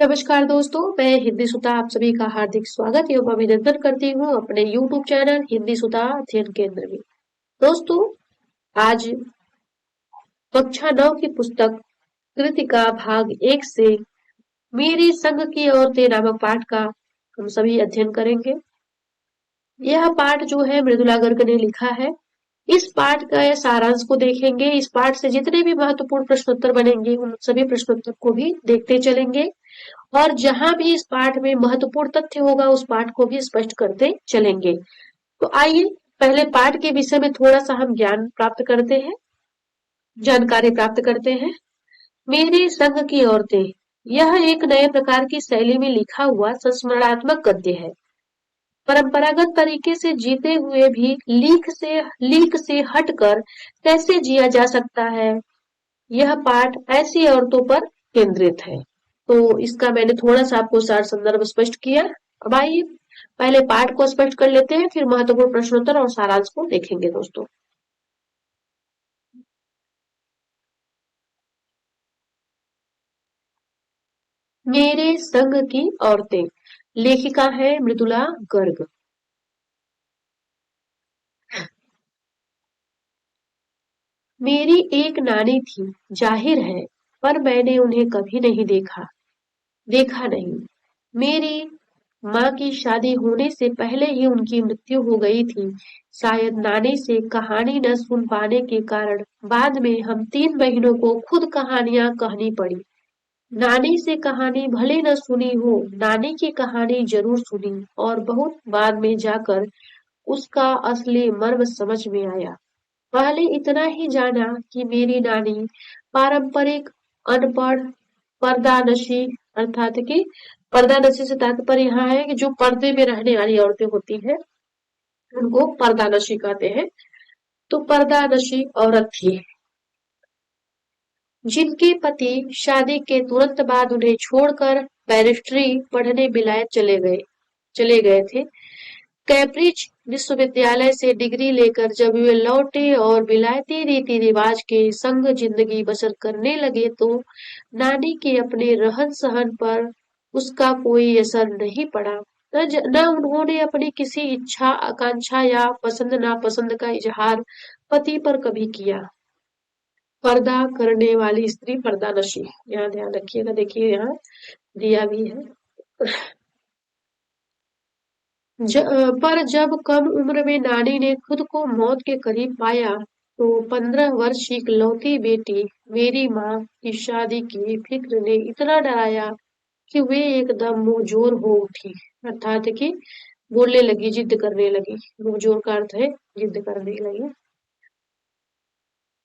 नमस्कार दोस्तों, मैं हिंदी सुधा आप सभी का हार्दिक स्वागत एवं अभिनंदन करती हूँ अपने YouTube चैनल हिंदी सुधा अध्ययन केंद्र में। दोस्तों, आज कक्षा 9 की पुस्तक कृतिका भाग 1 से मेरे संग की औरतें नामक पाठ का हम सभी अध्ययन करेंगे। यह पाठ जो है मृदुला गर्ग ने लिखा है। इस पाठ का सारांश को देखेंगे। इस पाठ से जितने भी महत्वपूर्ण प्रश्नोत्तर बनेंगे उन सभी प्रश्नोत्तर को भी देखते चलेंगे और जहां भी इस पाठ में महत्वपूर्ण तथ्य होगा उस पाठ को भी स्पष्ट करते चलेंगे। तो आइए पहले पाठ के विषय में थोड़ा सा हम ज्ञान प्राप्त करते हैं, जानकारी प्राप्त करते हैं। मेरे संग की औरतें, यह एक नए प्रकार की शैली में लिखा हुआ संस्मरणात्मक गद्य है। परंपरागत तरीके से जीते हुए भी लीक से हटकर कैसे जिया जा सकता है, यह पाठ ऐसी औरतों पर केंद्रित है। तो इसका मैंने थोड़ा सा आपको सार संदर्भ स्पष्ट किया। अब आइए पहले पाठ को स्पष्ट कर लेते हैं, फिर महत्वपूर्ण प्रश्नोत्तर और सारांश को देखेंगे दोस्तों। मेरे संग की औरतें, लेखिका है मृदुला गर्ग। मेरी एक नानी थी, जाहिर है, पर मैंने उन्हें कभी नहीं देखा नहीं। मेरी माँ की शादी होने से पहले ही उनकी मृत्यु हो गई थी। शायद नानी से कहानी न सुन पाने के कारण बाद में हम 3 बहनों को खुद कहानियां कहनी पड़ी। नानी से कहानी भले न सुनी हो, नानी की कहानी जरूर सुनी और बहुत बाद में जाकर उसका असली मर्म समझ में आया। पहले इतना ही जाना कि मेरी नानी पारंपरिक अनपढ़ पर्दानशी, अर्थात कि पर्दानशी से तात्पर्य यहाँ है कि जो पर्दे में रहने वाली औरतें होती हैं उनको पर्दानशी कहते हैं। तो पर्दानशी औरत थी जिनके पति शादी के तुरंत बाद उन्हें छोड़कर बैरिस्ट्री पढ़ने विलायत चले गए थे। कैम्ब्रिज विश्वविद्यालय से डिग्री लेकर जब वे लौटे और विलायती रीति रिवाज के संग जिंदगी बसर करने लगे तो नानी के अपने रहन सहन पर उसका कोई असर नहीं पड़ा। न उन्होंने अपनी किसी इच्छा आकांक्षा या पसंद नापसंद का इजहार पति पर कभी किया। पर्दा करने वाली स्त्री पर्दानशी, यहाँ ध्यान रखिएगा, देखिए यहाँ दिया भी है। पर जब कम उम्र में नानी ने खुद को मौत के करीब पाया तो 15 वर्षीय इकलौती बेटी मेरी माँ की शादी की फिक्र ने इतना डराया कि वे एकदम मुंहजोर हो उठी, अर्थात कि बोलने लगी, जिद करने लगी। मुंहजोर का अर्थ है जिद करने लगी,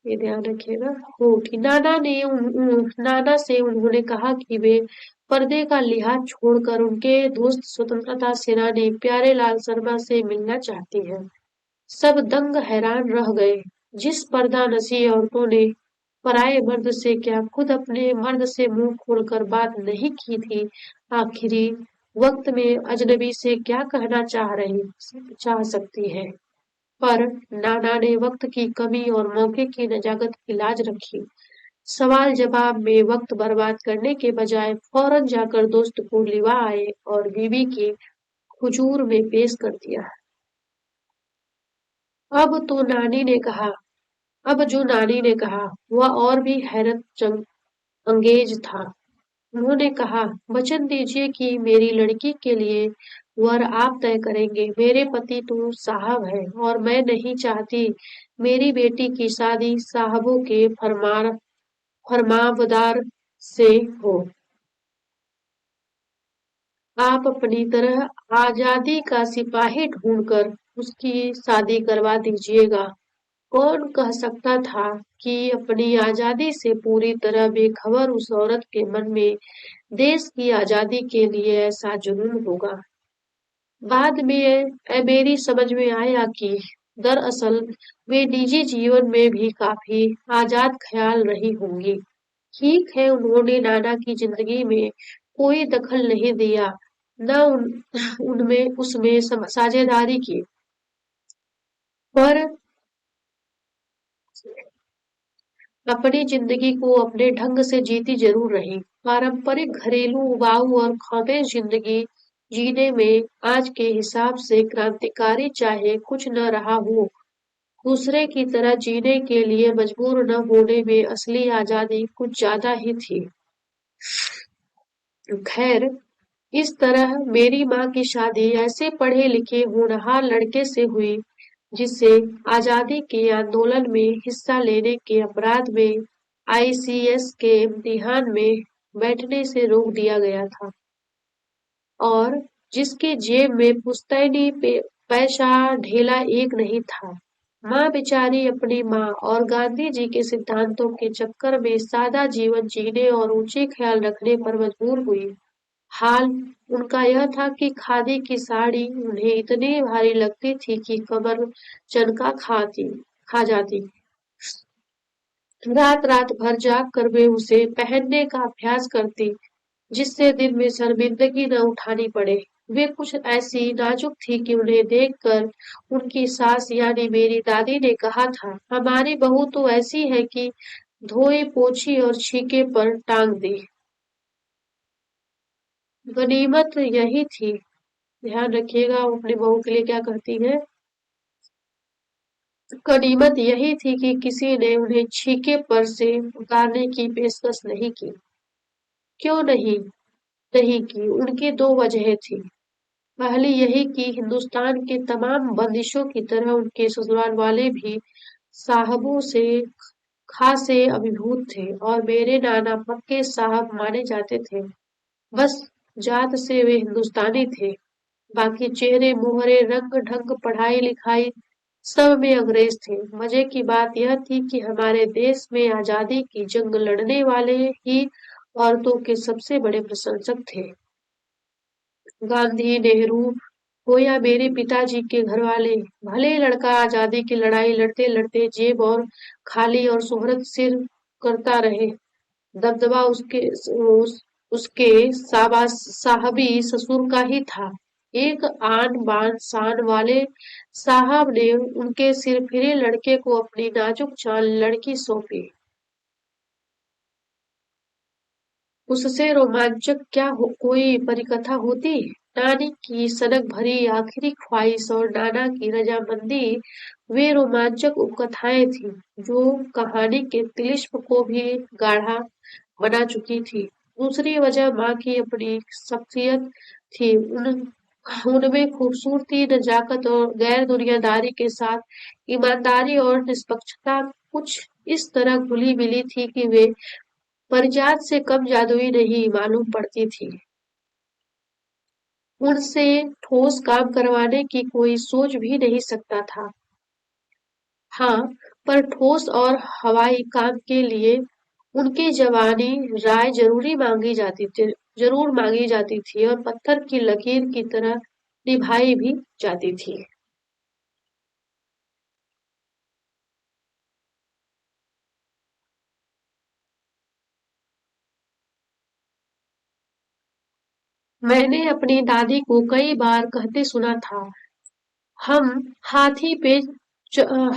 ये ध्यान रखिएगा। हो उठी। नाना से उन्होंने कहा कि वे पर्दे का लिहाज छोड़कर उनके दोस्त स्वतंत्रता सेनानी प्यारेलाल शर्मा से मिलना चाहती हैं। सब दंग हैरान रह गए। जिस पर्दानशी औरतों ने पराये मर्द से क्या खुद अपने मर्द से मुंह खोलकर बात नहीं की थी, आखिरी वक्त में अजनबी से क्या कहना चाह सकती है। पर नाना ने वक्त की कमी और मौके की नजाकत की लाज रखी। सवाल जवाब में वक्त बर्बाद करने के बजाय फौरन जाकर दोस्त को लिवा आए और बीवी के हुजूर में पेश कर दिया। अब तो नानी ने कहा अब जो नानी ने कहा वह और भी हैरत अंगेज था। उन्होंने कहा, वचन दीजिए कि मेरी लड़की के लिए वर आप तय करेंगे। मेरे पति तो साहब हैं और मैं नहीं चाहती मेरी बेटी की शादी साहबों के फरमावदार से हो। आप अपनी तरह आजादी का सिपाही ढूंढकर उसकी शादी करवा दीजिएगा। कौन कह सकता था कि अपनी आजादी से पूरी तरह बेखबर उस औरत के मन में देश की आजादी के लिए ऐसा जुनून होगा। बाद में मेरी समझ में आया कि दरअसल वे निजी जीवन में भी काफी आजाद ख्याल रही होंगी। ठीक है, उन्होंने नाना की जिंदगी में कोई दखल नहीं दिया, न उनमें उसमें साझेदारी की, पर अपनी जिंदगी को अपने ढंग से जीती जरूर रही। पारंपरिक घरेलू उबाऊ और खामोश जिंदगी जीने में आज के हिसाब से क्रांतिकारी चाहे कुछ न रहा हो, दूसरे की तरह जीने के लिए मजबूर न होने में असली आजादी कुछ ज्यादा ही थी। खैर, इस तरह मेरी माँ की शादी ऐसे पढ़े लिखे होनहार लड़के से हुई जिसे आजादी के आंदोलन में हिस्सा लेने के अपराध में आईसीएस के इम्तिहान में बैठने से रोक दिया गया था और जिसके जेब में पुश्तैनी पैसा ढेला एक नहीं था। माँ बेचारी अपनी माँ और गांधी जी के सिद्धांतों के चक्कर में सादा जीवन जीने और ऊंचे ख्याल रखने पर मजबूर हुई। हाल उनका यह था कि खादी की साड़ी उन्हें इतनी भारी लगती थी कि कमर चनका खा जाती। रात रात भर जाग कर वे उसे पहनने का अभ्यास करती, जिससे दिन में शर्मिंदगी न उठानी पड़े। वे कुछ ऐसी नाजुक थी कि उन्हें देखकर उनकी सास यानी मेरी दादी ने कहा था, हमारी बहू तो ऐसी है कि धोई पोछी और छीके पर टांग दी। गनीमत यही थी, ध्यान रखिएगा वो अपनी बहू के लिए क्या कहती है। गनीमत यही थी कि किसी ने उन्हें छीके पर से उतारने की पेशकश नहीं की। क्यों नहीं की? उनकी दो वजहें थी। पहली यही कि हिंदुस्तान के तमाम बंदिशों की तरह उनके ससुराल वाले भी साहबों से खासे अभिभूत थे और मेरे नाना पक्के साहब माने जाते थे। बस जात से वे हिंदुस्तानी थे, बाकी चेहरे मोहरे रंग ढंग पढ़ाई लिखाई सब में अंग्रेज थे। मजे की बात यह थी कि हमारे देश में आजादी की जंग लड़ने वाले ही औरतों के सबसे बड़े प्रशंसक थे। गांधी, नेहरू हो या मेरे पिताजी के घरवाले, भले ही लड़का आजादी की लड़ाई लड़ते-लड़ते जेब और खाली और शोहरत सिर करता रहे, दबदबा उसके साहबी ससुर का ही था। एक आन बान शान वाले साहब ने उनके सिर फिरे लड़के को अपनी नाजुक चाल लड़की सौंपी। उससे रोमांचक क्या कोई परिकथा होती? नानी की सनक भरी आखिरी ख्वाहिश और नाना की रजामंदी वे रोमांचक उपकथाएं थीं, जो कहानी के तिलिस्म को भी गाढ़ा बना चुकी थी। दूसरी वजह माँ की अपनी शख्सियत थी। उनमें खूबसूरती, नजाकत और गैर दुनियादारी के साथ ईमानदारी और निष्पक्षता कुछ इस तरह घुली मिली थी कि वे परिजात से कम जादुई नहीं मालूम पड़ती थी। उनसे ठोस काम करवाने की कोई सोच भी नहीं सकता था। हाँ, पर ठोस और हवाई काम के लिए उनकी जवानी राय जरूर मांगी जाती थी और पत्थर की लकीर की तरह निभाई भी जाती थी। मैंने अपनी दादी को कई बार कहते सुना था, हम हाथी पे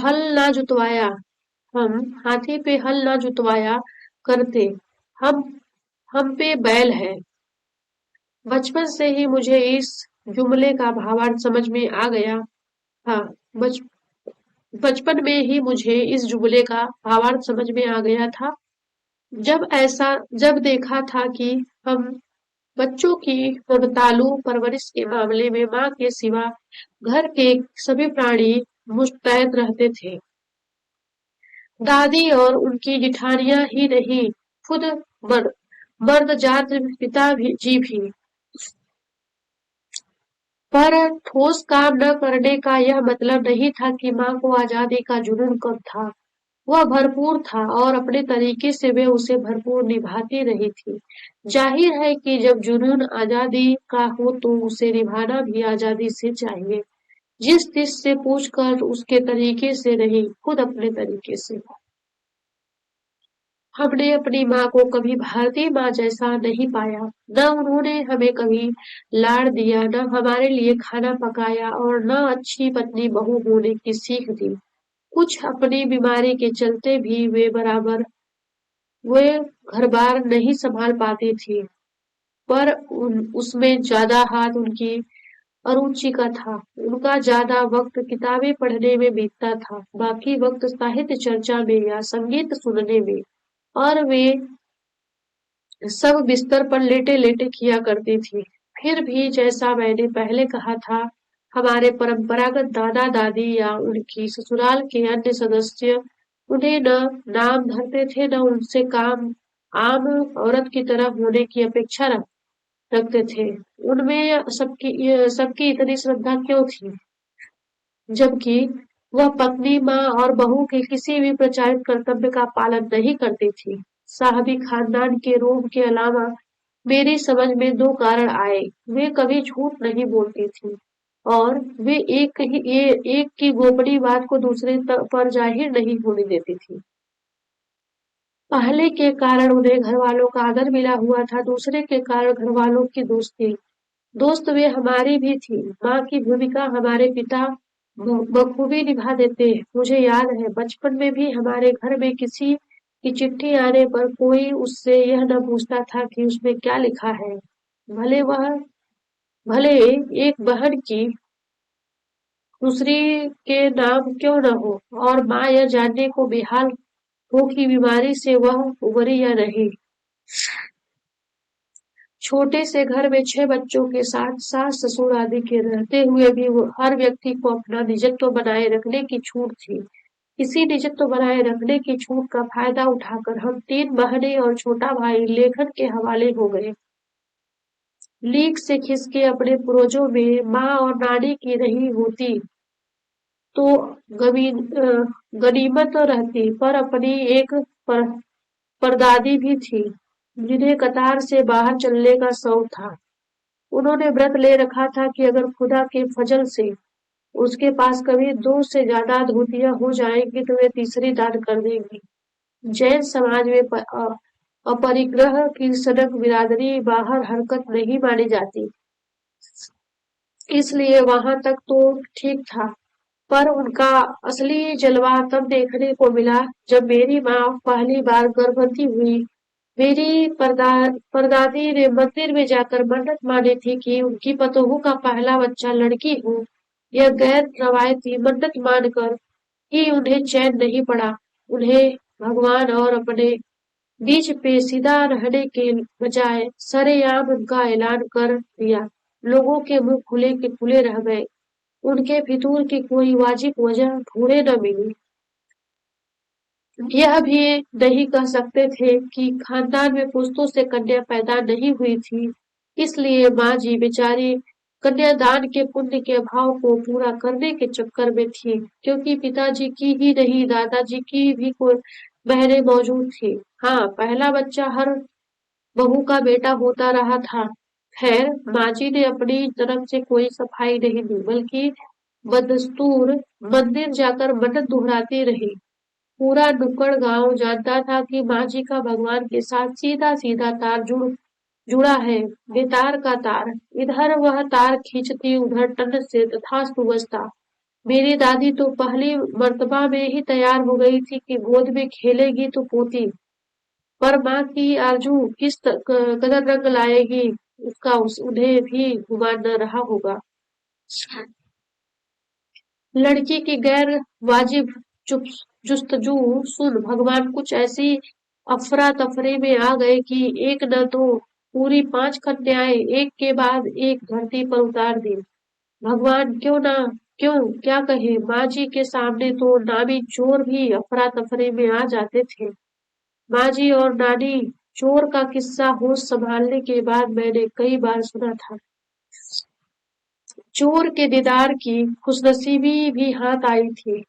हल ना जुतवाया हम हाथी पे हल ना जुतवाया करते, हम हम पे बैल है। बचपन से ही मुझे इस जुमले का भावार्थ समझ में आ गया था। बच बचपन में ही मुझे इस जुमले का भावार्थ समझ में आ गया था। जब देखा था कि हम बच्चों की ममतालू परवरिश के मामले में माँ के सिवा घर के सभी प्राणी मुस्तैद रहते थे। दादी और उनकी जिठानियां ही नहीं, खुद मर, मर्दजात जी भी। पर ठोस काम न करने का यह मतलब नहीं था कि माँ को आजादी का जुनून कम था। वह भरपूर था और अपने तरीके से वे उसे भरपूर निभाती रही थी। जाहिर है कि जब जुनून आजादी का हो तो उसे निभाना भी आजादी से चाहिए। जिस से पूछकर उसके तरीके से नहीं, खुद अपने तरीके से। हमने अपनी माँ को कभी भारतीय माँ जैसा नहीं पाया। न उन्होंने हमें कभी लाड़ दिया, न हमारे लिए खाना पकाया और न अच्छी पत्नी बहू होने की सीख दी। कुछ अपनी बीमारी के चलते भी वे बराबर वे घर-बार नहीं संभाल पाती थी, पर उसमें ज़्यादा हाथ उनकी अरुचि का था। उनका ज़्यादा वक़्त किताबें पढ़ने में बीतता था, बाकी वक़्त साहित्य चर्चा में या संगीत सुनने में, और वे सब बिस्तर पर लेटे-लेटे किया करती थी। फिर भी जैसा मैंने पहले कहा था, हमारे परंपरागत दादा-दादी या उनकी ससुराल के अन्य सदस्य उन्हें न नाम धरते थे, न उनसे काम आम औरत की तरह होने की अपेक्षा रखते थे। उनमें सबकी इतनी श्रद्धा क्यों थी? जबकि वह पत्नी, माँ और बहू के किसी भी प्रचारित कर्तव्य का पालन नहीं करती थी। साहबी खानदान के रोब के अलावा मेरी समझ में 2 कारण आए। वे कभी झूठ नहीं बोलती थीं और वे एक की गोपनीय बात को दूसरे पर जाहिर नहीं होने देती थीं। पहले के कारण उन्हें घरवालों का आदर मिला हुआ था, दूसरे के कारण घरवालों की दोस्ती। दोस्त वे हमारी भी थी। माँ की भूमिका हमारे पिता बखूबी निभा देते। मुझे याद है बचपन में भी हमारे घर में किसी की चिट्ठी आने पर कोई उससे यह न पूछता था कि उसमें क्या लिखा है, भले वह भले एक बहन की दूसरी के नाम क्यों न हो, और माँ यह जानने को बेहाल हो कि बीमारी से वह उबरी या नहीं। छोटे से घर में 6 बच्चों के साथ सास-ससुर आदि के रहते हुए भी हर व्यक्ति को अपना निजत्व बनाए रखने की छूट थी। इसी निजत्व बनाए रखने की छूट का फायदा उठाकर हम 3 बहनें और छोटा भाई लेखन के हवाले हो गए। लीक से खिसके अपने पूर्वजों में माँ और नानी की रही होती तो गनीमत रहती, पर अपनी एक पर, परदादी भी थी, जिन्हें कतार से बाहर चलने का शौक था। उन्होंने व्रत ले रखा था कि अगर खुदा के फजल से उसके पास कभी 2 से ज्यादा धोतियां हो जाएंगी तो वे तीसरी दान कर देंगी। जैन समाज में अपरिग्रह की सनक बिरादरी बाहर हरकत नहीं मानी जाती, इसलिए वहां तक तो ठीक था। पर उनका असली जलवा तब देखने को मिला जब मेरी माँ पहली बार गर्भवती हुई। मेरी परदादी ने मंदिर में जाकर मन्नत मानी थी कि उनकी पतोहू का पहला बच्चा लड़की हो। यह गैर रवायती मन्नत मानकर ही उन्हें चैन नहीं पड़ा। उन्हें भगवान और अपने बीच पेचीदा रहने के बजाय सरेआम उनका ऐलान कर दिया। लोगों के मुंह खुले के खुले रह गए। उनके फितूर की कोई वाजिब वजह ढूंढे न मिली। यह भी नहीं कह सकते थे कि खानदान में पुश्तों से कन्या पैदा नहीं हुई थी, इसलिए माँ जी बेचारी कन्यादान के पुण्य के अभाव को पूरा करने के चक्कर में थी, क्योंकि पिताजी की ही नहीं दादाजी की भी कोई बहनें मौजूद थी। हाँ, पहला बच्चा हर बहू का बेटा होता रहा था। खैर, माँजी ने अपनी तरफ से कोई सफाई नहीं दी, बल्कि बदस्तूर मंदिर जाकर मन्नत दुहराती रही। पूरा नुक्कड़ गांव जानता था कि माँजी का भगवान के साथ सीधा-सीधा तार जुड़ा है, बेतार का तार। इधर वह तार खींचती, उधर टन से तथास्तु बजता। मेरी दादी तो पहली मर्तबा में ही तैयार हो गई थी कि गोद में खेलेगी तो पोती, पर माँ की आरजू किस कदर रंग लाएगी उसका उन्हें भी गुमान न रहा होगा। लड़की की गैर वाजिब चुप जुस्तजू सुन भगवान कुछ ऐसी अफरा तफरी में आ गए कि एक न तो पूरी 5 कन्याएं एक के बाद एक धरती पर उतार दी। भगवान क्यों क्या कहे, माँ जी के सामने तो नामी चोर भी अफरा तफरी में आ जाते थे। माँ जी और नानी चोर का किस्सा होश संभालने के बाद मैंने कई बार सुना था। चोर के दीदार की खुशनसीबी भी हाथ आई थी।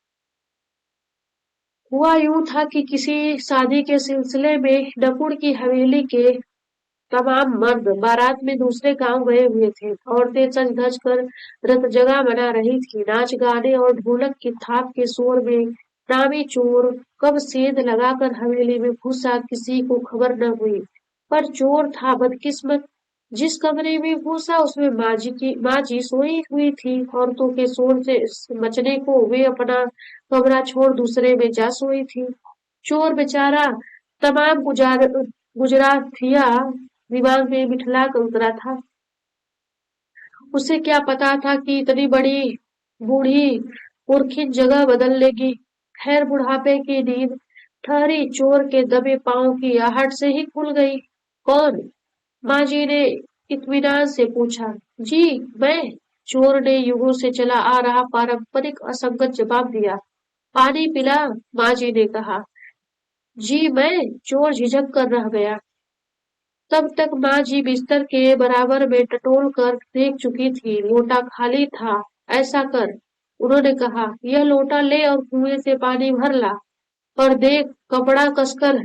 हुआ यूं था कि किसी शादी के सिलसिले में नकुड़ की हवेली के तमाम मर्द बारात में दूसरे गांव गए हुए थे। औरतें सज धज कर रत जगह मना रही थी। नाच गाने और ढोलक की थाप के शोर में नामी चोर कब सेंध लगाकर हवेली में घुसा किसी को खबर न हुई। पर चोर था बदकिस्मत, जिस कमरे में घुसा उसमें माँ जी सोई हुई थी। औरतों के शोर से बचने को वे अपना कमरा छोड़ दूसरे में जा सोई थी। चोर बेचारा तमाम गुजरातिया दिमाग में बिठला कर उतरा था। उसे क्या पता था कि इतनी बड़ी बूढ़ी पुरखिन जगह बदल लेगी। खैर बुढ़ापे की नींद ठहरी चोर के दबे पांव की आहट से ही खुल गई। कौन? माँ जी ने इत्मीनान से पूछा। जी मैं। चोर ने युगों से चला आ रहा पारंपरिक असंगत जवाब दिया। पानी पिला? माँ जी ने कहा। जी मैं। चोर झिझक कर रह गया। तब तक माँ जी बिस्तर के बराबर में टटोल कर देख चुकी थी। लोटा खाली था। ऐसा कर, उन्होंने कहा, यह लोटा ले और कुएं से पानी भर ला। पर देख कपड़ा कसकर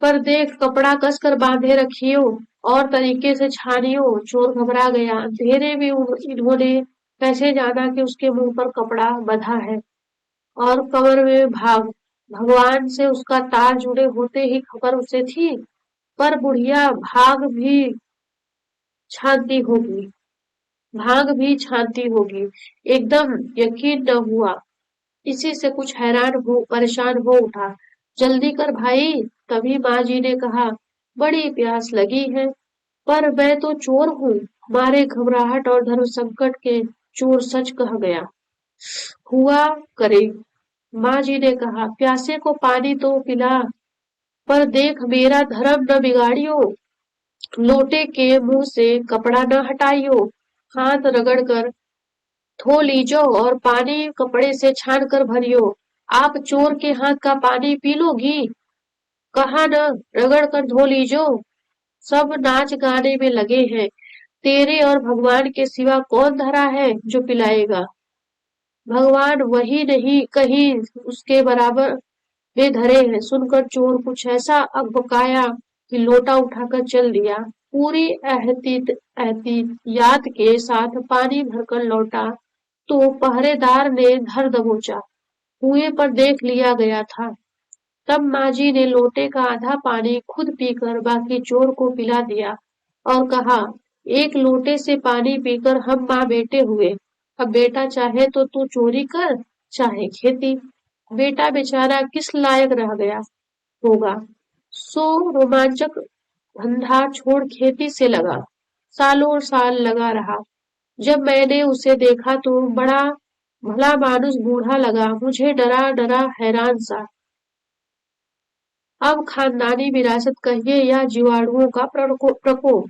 पर देख कपड़ा कसकर बांधे रखियो और तरीके से छानियो। चोर घबरा गया। अंधेरे में इन्होंने कैसे जाना कि उसके मुंह पर कपड़ा बंधा है और कमर में भगवान से उसका तार जुड़े होते ही खबर उसे थी। पर बुढ़िया छानती होगी भाग भी छानती होगी। एकदम यकीन न हुआ। इसी से कुछ परेशान हो उठा। जल्दी कर भाई। तभी माँ जी ने कहा, बड़ी प्यास लगी है। पर मैं तो चोर हूँ। मारे घबराहट और धर्म संकट के चोर सच कह गया। हुआ करे। माँ जी ने कहा, प्यासे को पानी तो पिला। पर देख मेरा धर्म न बिगाड़ियो। लोटे के मुंह से कपड़ा न हटाइयो। हाथ रगड़ कर धो लीजो और पानी कपड़े से छान कर भरियो। आप चोर के हाथ का पानी पी लोगी? कहा न, रगड़ कर धो लीजो। सब नाच गाने में लगे हैं। तेरे और भगवान के सिवा कौन धरा है जो पिलाएगा? भगवान वही नहीं कहीं उसके बराबर में धरे हैं। सुनकर चोर कुछ ऐसा अकबकाया कि लोटा उठाकर चल दिया। पूरी एहतियात के साथ पानी भरकर लौटा तो पहरेदार ने धर दबोचा। कुएं पर देख लिया गया था। तब माँजी ने लोटे का आधा पानी खुद पीकर बाकी चोर को पिला दिया और कहा, एक लोटे से पानी पीकर हम माँ बेटे हुए। अब बेटा चाहे तो तू चोरी कर, चाहे खेती। बेटा बेचारा किस लायक रह गया होगा। सो रोमांचक धंधा छोड़ खेती से लगा। सालों साल लगा रहा। जब मैंने उसे देखा तो बड़ा भला मानुस बूढ़ा लगा। मुझे डरा डरा हैरान सा। अब खानदानी विरासत कहिए या जीवाणुओं का प्रकोप।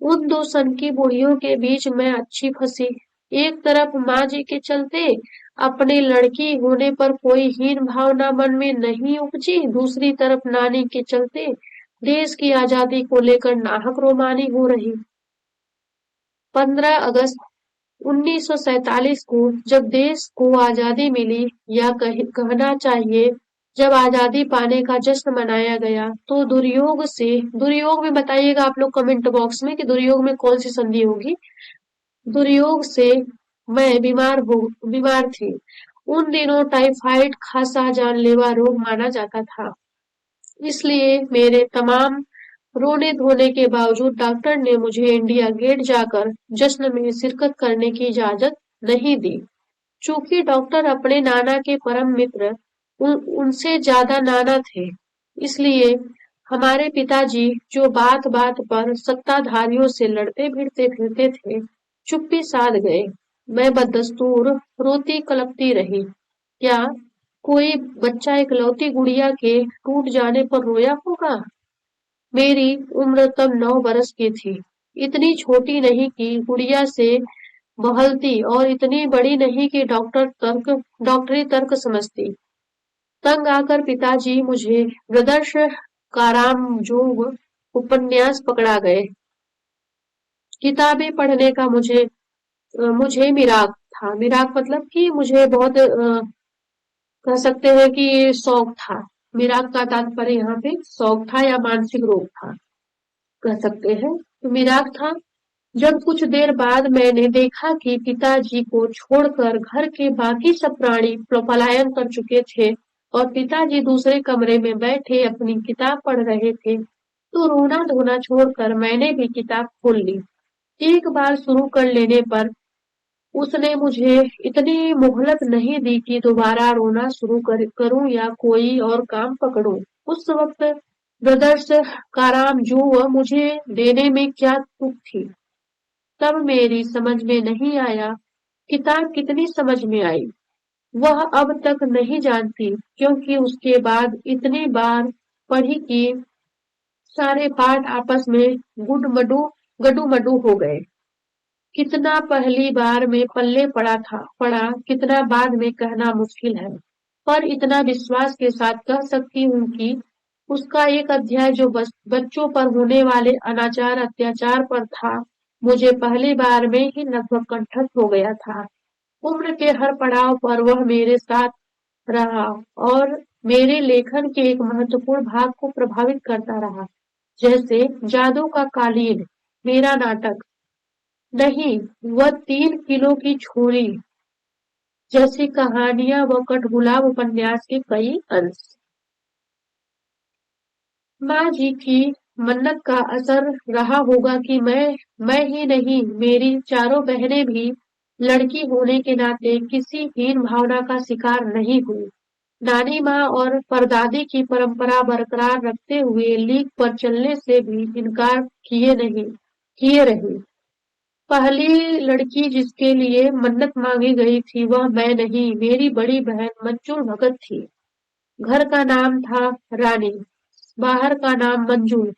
उन दो सनकी बुढ़ियों के बीच मैं अच्छी फंसी। एक तरफ माँ जी के चलते अपने लड़की होने पर कोई हीन भावना मन में नहीं उपजी। दूसरी तरफ नानी के चलते देश की आजादी को लेकर नाहक रोमानी हो रही। 15 अगस्त 1947 को जब देश को आजादी मिली, या कहना चाहिए जब आजादी पाने का जश्न मनाया गया, तो दुर्योग में बताइएगा आप लोग कमेंट बॉक्स में कि दुर्योग में कौन सी संधि होगी। दुर्योग से मैं बीमार थी। उन दिनों टाइफाइड खासा जानलेवा रोग माना जाता था। इसलिए मेरे तमाम रोने धोने के बावजूद डॉक्टर ने मुझे इंडिया गेट जाकर जश्न में शिरकत करने की इजाजत नहीं दी। चूंकि डॉक्टर अपने नाना के परम मित्र उनसे ज्यादा नाना थे, इसलिए हमारे पिताजी जो बात बात पर सत्ताधारियों से लड़ते भिड़ते फिरते थे, चुप्पी साध गए। मैं बददस्तूर रोती कलपती रही। क्या कोई बच्चा इकलौती गुड़िया के टूट जाने पर रोया होगा? मेरी उम्र तब 9 बरस की थी। इतनी छोटी नहीं कि गुड़िया से बहलती और इतनी बड़ी नहीं कि डॉक्टरी तर्क समझती। तंग आकर पिताजी मुझे ब्रदर्स कारामजोग उपन्यास पकड़ा गए। किताबें पढ़ने का मुझे मिराक था। मिराक मतलब कि मुझे बहुत कह सकते हैं कि शौक था। मिराक का तात्पर्य यहाँ पे शौक था या मानसिक रोग था, कह सकते हैं। तो मिराक था। जब कुछ देर बाद मैंने देखा कि पिताजी को छोड़कर घर के बाकी सब प्राणी पलायन कर चुके थे और पिताजी दूसरे कमरे में बैठे अपनी किताब पढ़ रहे थे, तो रोना धोना छोड़कर मैंने भी किताब खोल ली। एक बार शुरू कर लेने पर उसने मुझे इतनी मोहलत नहीं दी कि दोबारा रोना शुरू करूं या कोई और काम पकड़ूं। उस वक्त ब्रदर्स कारामजू मुझे देने में क्या तुक थी। तब मेरी समझ में नहीं आया। किताब कितनी समझ में आई वह अब तक नहीं जानती, क्योंकि उसके बाद इतनी बार पढ़ी कि सारे पाठ आपस में गडू-मडू हो गए। कितना पहली बार में पल्ले पड़ा, कितना बाद में कहना मुश्किल है। पर इतना विश्वास के साथ कह सकती हूँ कि उसका एक अध्याय जो बच्चों पर होने वाले अनाचार अत्याचार पर था, मुझे पहली बार में ही लगभग कंठस्थ हो गया था। उम्र के हर पड़ाव पर वह मेरे साथ रहा और मेरे लेखन के एक महत्वपूर्ण भाग को प्रभावित करता रहा। जैसे जादू का कालीन, मेरा नाटक नहीं, वह 3 किलो की छोरी जैसी कहानियां व कठगुलाब उपन्यास के कई अंश। माँ जी की मन्नत का असर रहा होगा कि मैं ही नहीं, मेरी चारों बहनें भी लड़की होने के नाते किसी हीन भावना का शिकार नहीं हुई। नानी माँ और परदादी की परंपरा बरकरार रखते हुए लीक पर चलने से भी इनकार किए रही। पहली लड़की जिसके लिए मन्नत मांगी गई थी वह मैं नहीं, मेरी बड़ी बहन मंजुल भगत थी। घर का नाम था रानी, बाहर का नाम मंजुल।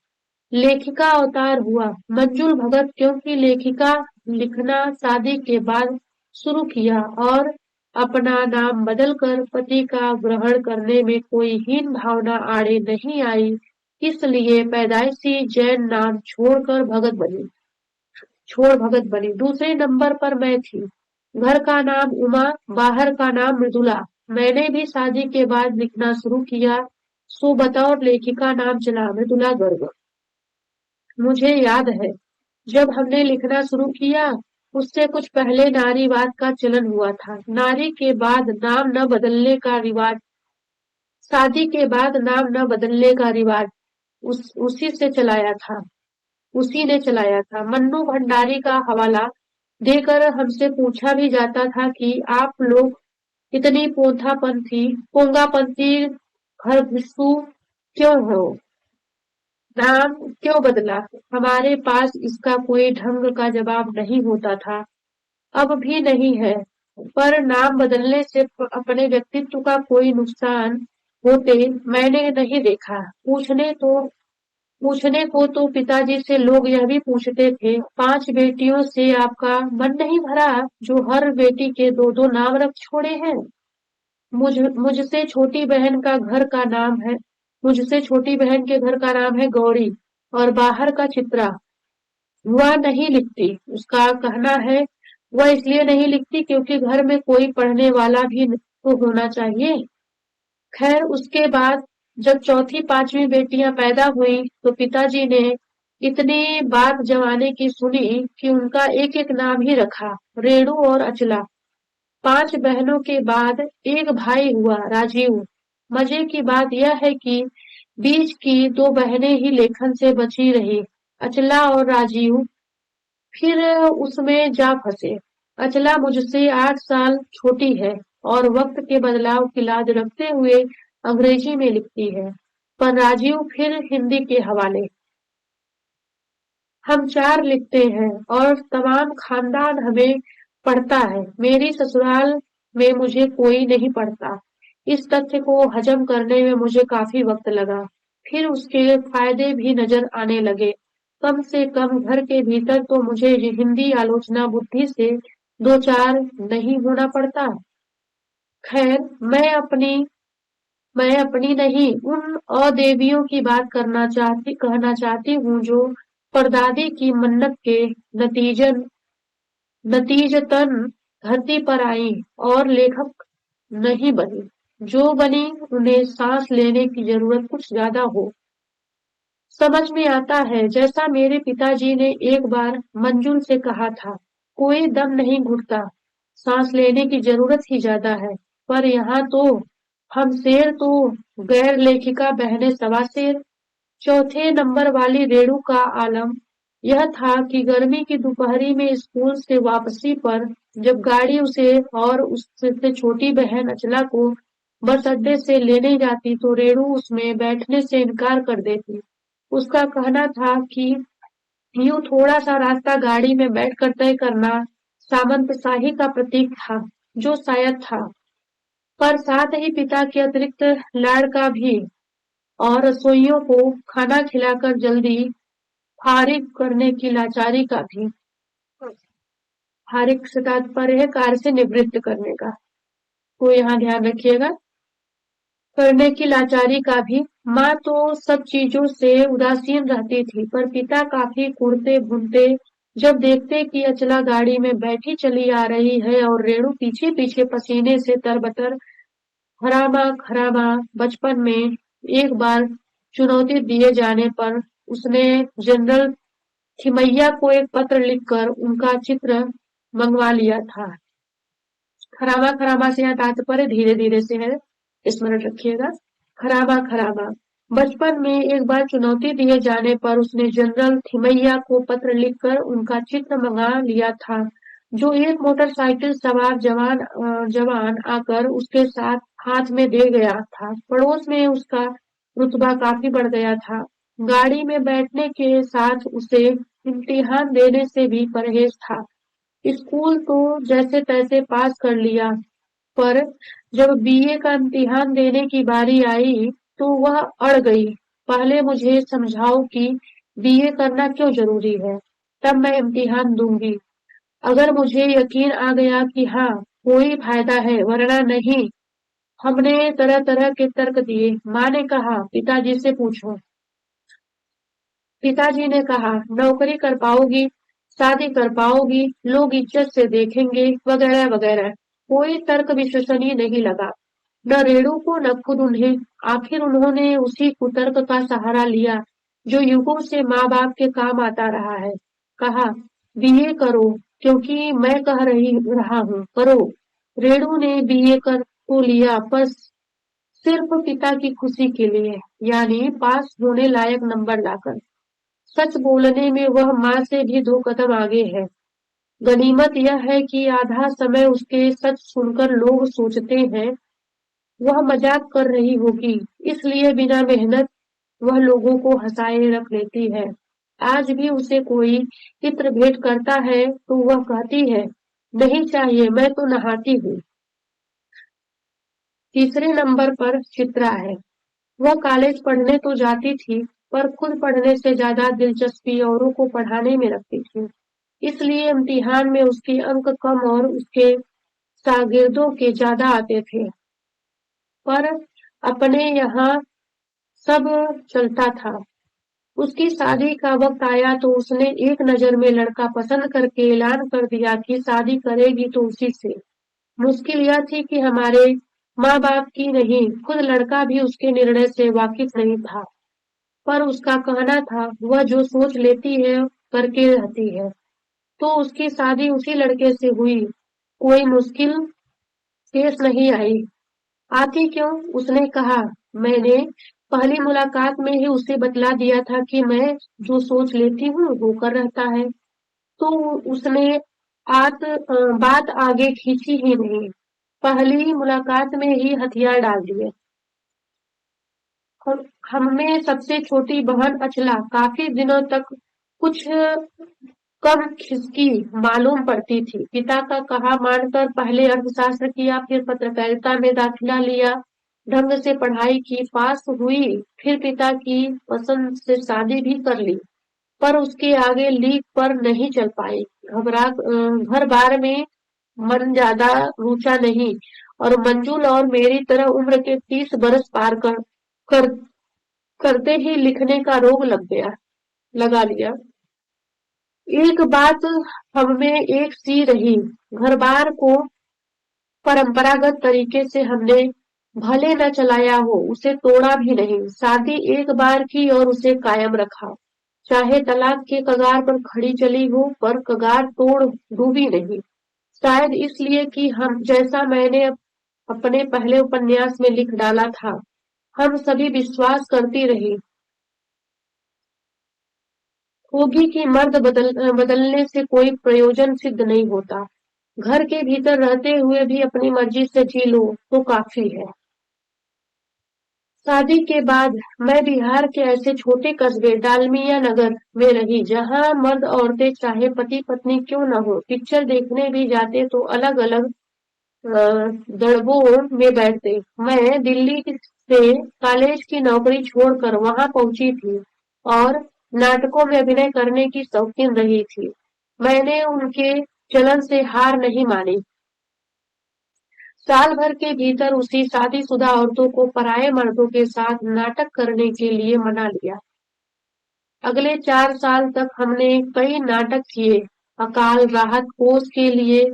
लेखिका अवतार हुआ मंजुल भगत, क्योंकि लेखिका लिखना शादी के बाद शुरू किया और अपना नाम बदलकर पति का ग्रहण करने में कोई हीन भावना आड़े नहीं आई, इसलिए पैदाइशी जैन नाम छोड़ भगत बनी। दूसरे नंबर पर मैं थी। घर का नाम उमा, बाहर का नाम मृदुला। मैंने भी शादी के बाद लिखना शुरू किया, सो बतौर लेखिका नाम चला मृदुला गर्ग। मुझे याद है जब हमने लिखना शुरू किया, उससे कुछ पहले नारीवाद का चलन हुआ था। नारी के बाद नाम न बदलने का रिवाज, शादी के बाद नाम न बदलने का रिवाज उसी से चलाया था उसी ने चलाया था। मन्नू भंडारी का हवाला देकर हमसे पूछा भी जाता था कि आप लोग इतनी पोंगापंथी घरघुसू क्यों हो, नाम क्यों बदला। हमारे पास इसका कोई ढंग का जवाब नहीं होता था, अब भी नहीं है। पर नाम बदलने से अपने व्यक्तित्व का कोई नुकसान होते मैंने नहीं देखा। पूछने को तो पिताजी से लोग यह भी पूछते थे, 5 बेटियों से आपका मन नहीं भरा, जो हर बेटी के 2-2 नाम रख छोड़े हैं। मुझसे छोटी बहन का घर का नाम है मुझसे छोटी बहन के घर का नाम है गौरी और बाहर का चित्रा। वह नहीं लिखती, उसका कहना है वह इसलिए नहीं लिखती क्योंकि घर में कोई पढ़ने वाला भी तो होना चाहिए। खैर उसके बाद जब चौथी पांचवी बेटियां पैदा हुई तो पिताजी ने इतनी बात जमाने की सुनी कि उनका एक एक नाम ही रखा, रेणु और अचला। 5 बहनों के बाद एक भाई हुआ, राजीव। मजे की बात यह है कि बीच की 2 बहनें ही लेखन से बची रही, अचला और राजीव फिर उसमें जा फंसे। अचला मुझसे 8 साल छोटी है और वक्त के बदलाव की लाज रखते हुए अंग्रेजी में लिखती है, पर राजीव फिर हिंदी के हवाले। हम 4 लिखते हैं और तमाम खानदान हमें पढ़ता है। मेरी ससुराल में मुझे कोई नहीं पढ़ता। इस तथ्य को हजम करने में मुझे काफी वक्त लगा। फिर उसके फायदे भी नजर आने लगे। कम से कम घर के भीतर तो मुझे हिंदी आलोचना बुद्धि से 2-4 नहीं होना पड़ता। खैर मैं अपनी नहीं, उन अदेवियों की बात कहना चाहती हूँ जो परदादी की मन्नत के नतीजतन धरती पर आई और लेखक नहीं बनी। जो बनी उन्हें सांस लेने की जरूरत कुछ ज्यादा हो। समझ में आता है, जैसा मेरे पिताजी ने एक बार मंजुल से कहा था, कोई दम नहीं घुटता, सांस लेने की जरूरत ही ज्यादा है। पर यहाँ तो हम शेर तो गैर लेखिका बहनें सवा शेर। चौथे नंबर वाली रेणु का आलम यह था कि गर्मी की दोपहरी में स्कूल से वापसी पर जब गाड़ी उसे और उससे छोटी बहन अचला को बस अड्डे से लेने जाती तो रेणु उसमें बैठने से इनकार कर देती। उसका कहना था कि यूं थोड़ा सा रास्ता गाड़ी में बैठकर तय करना सामंतशाही का प्रतीक था, जो शायद था, पर साथ ही पिता के अतिरिक्त लाड़ का भी, और रसोइयों को खाना खिलाकर जल्दी फारिग करने की लाचारी का भी। फारिग से तात्पर्य है कार्य से निवृत्त करने का, तो यहाँ ध्यान रखिएगा। करने की लाचारी का भी। माँ तो सब चीजों से उदासीन रहती थी, पर पिता काफी कुढ़ते भूनते जब देखते कि अचला गाड़ी में बैठी चली आ रही है और रेणु पीछे पीछे पसीने से तरबतर, खरामा खरामा। बचपन में एक बार चुनौती दिए जाने पर उसने जनरल थिमैया को एक पत्र लिखकर उनका चित्र मंगवा लिया था। खरामा खरामा से यहाँ तात्पर्य धीरे धीरे से है, स्मरण रखिएगा। खरामा खरामा। बचपन में एक बार चुनौती दिए जाने पर उसने जनरल थिमैया को पत्र लिखकर उनका चित्र मंगा लिया था, जो एक मोटरसाइकिल सवार जवान आकर उसके साथ हाथ में दे गया था। पड़ोस में उसका रुतबा काफी बढ़ गया था। गाड़ी में बैठने के साथ उसे इम्तिहान देने से भी परहेज था। स्कूल तो जैसे तैसे पास कर लिया, पर जब बीए का इम्तिहान देने की बारी आई तो वह अड़ गई। पहले मुझे समझाओ कि बीए करना क्यों जरूरी है, तब मैं इम्तिहान दूंगी। अगर मुझे यकीन आ गया कि हाँ कोई फायदा है, वरना नहीं। हमने तरह तरह के तर्क दिए। माँ ने कहा पिताजी से पूछो। पिताजी ने कहा नौकरी कर पाओगी, शादी कर पाओगी, लोग इज्जत से देखेंगे, वगैरह वगैरह। कोई तर्क विश्वसनीय नहीं लगा, न रेणु को न खुद उन्हें। आखिर उन्होंने उसी कुतर्क का सहारा लिया जो युगों से माँ बाप के काम आता रहा है। कहा बीए करो, क्योंकि मैं कह रहा हूँ करो। रेणु ने बीए कर तो लिया, पर सिर्फ पिता की खुशी के लिए, यानी पास होने लायक नंबर लाकर। सच बोलने में वह माँ से भी 2 कदम आगे है। गनीमत यह है कि आधा समय उसके सच सुनकर लोग सोचते हैं वह मजाक कर रही होगी, इसलिए बिना मेहनत वह लोगों को हंसाए रख लेती है। आज भी उसे कोई चित्र भेंट करता है तो वह कहती है नहीं चाहिए, मैं तो नहाती हूँ। तीसरे नंबर पर चित्रा है। वह कॉलेज पढ़ने तो जाती थी, पर खुद पढ़ने से ज्यादा दिलचस्पी औरों को पढ़ाने में रखती थी। इसलिए इम्तिहान में उसके अंक कम और उसके शागिर्दों के ज्यादा आते थे। पर अपने यहाँ सब चलता था। उसकी शादी का वक्त आया तो उसने एक नजर में लड़का पसंद करके ऐलान कर दिया कि शादी करेगी तो उसी से। मुश्किल यह थी कि हमारे माँ बाप की नहीं, खुद लड़का भी उसके निर्णय से वाकिफ नहीं था। पर उसका कहना था वह जो सोच लेती है करके रहती है। तो उसकी शादी उसी लड़के से हुई। कोई मुश्किल पेश नहीं आई। आती क्यों? उसने कहा मैंने पहली मुलाकात में ही उसे बतला दिया था कि मैं जो सोच लेती हूँ वो कर रहता है। तो उसने बात आगे खींची ही नहीं, पहली मुलाकात में ही हथियार डाल दिए। हममें सबसे छोटी बहन अचला काफी दिनों तक कुछ कम खिसकी मालूम पड़ती थी। पिता का कहा मानकर पहले अर्थशास्त्र किया, फिर पत्रकारिता में दाखिला लिया, ढंग से पढ़ाई की, पास हुई, फिर पिता की पसंद से शादी भी कर ली, पर उसके आगे लीक पर नहीं चल पाई। घर बार में मन ज्यादा रुचा नहीं, और मंजुल और मेरी तरह उम्र के 30 बरस पार कर करते ही लिखने का रोग लगा लिया। एक बात हममें एक सी रही, घर बार को परंपरागत तरीके से हमने भले न चलाया हो, उसे तोड़ा भी नहीं। शादी एक बार की और उसे कायम रखा, चाहे तलाक के कगार पर खड़ी चली हो, पर कगार तोड़ डूबी नहीं। शायद इसलिए कि हम, जैसा मैंने अपने पहले उपन्यास में लिख डाला था, हम सभी विश्वास करती रही होगी कि मर्द बदलने से कोई प्रयोजन सिद्ध नहीं होता। घर के भीतर रहते हुए भी अपनी मर्जी से जी लो तो काफी है। शादी के बाद मैं बिहार के ऐसे छोटे कस्बे डालमिया नगर में रही जहां मर्द औरतें चाहे पति पत्नी क्यों न हो पिक्चर देखने भी जाते तो अलग अलग दड़बों में बैठते। मैं दिल्ली से कॉलेज की नौकरी छोड़कर वहां पहुंची थी और नाटकों में अभिनय करने की शौकीन रही थी। मैंने उनके चलन से हार नहीं मानी। साल भर के भीतर उसी शादीशुदा औरतों को पराये मर्दों के साथ नाटक करने के लिए मना लिया। अगले 4 साल तक हमने कई नाटक किए। अकाल राहत कोष के लिए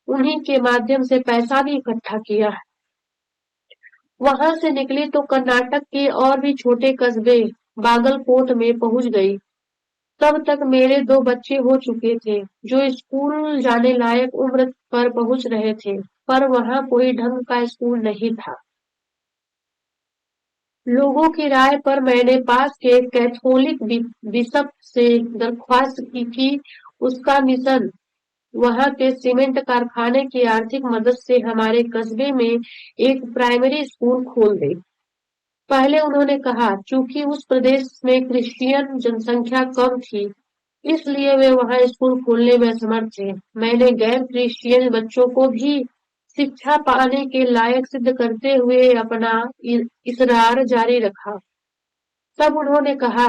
उन्हीं के माध्यम से पैसा भी इकट्ठा किया। वहां से निकली तो कर्नाटक के और भी छोटे कस्बे बागलकोट में पहुंच गई। तब तक मेरे 2 बच्चे हो चुके थे जो स्कूल जाने लायक उम्र पर पहुंच रहे थे, पर वहां कोई ढंग का स्कूल नहीं था। लोगों की राय पर मैंने पास के कैथोलिक बिशप से दरख्वास्त की कि उसका मिशन वहां के सीमेंट कारखाने की आर्थिक मदद से हमारे कस्बे में एक प्राइमरी स्कूल खोल दे। पहले उन्होंने कहा, चूंकि उस प्रदेश में क्रिश्चियन जनसंख्या कम थी, इसलिए वे वहां स्कूल खोलने में असमर्थ थे। मैंने गैर क्रिश्चियन बच्चों को भी शिक्षा पाने के लायक सिद्ध करते हुए अपना इसरार जारी रखा। तब उन्होंने कहा,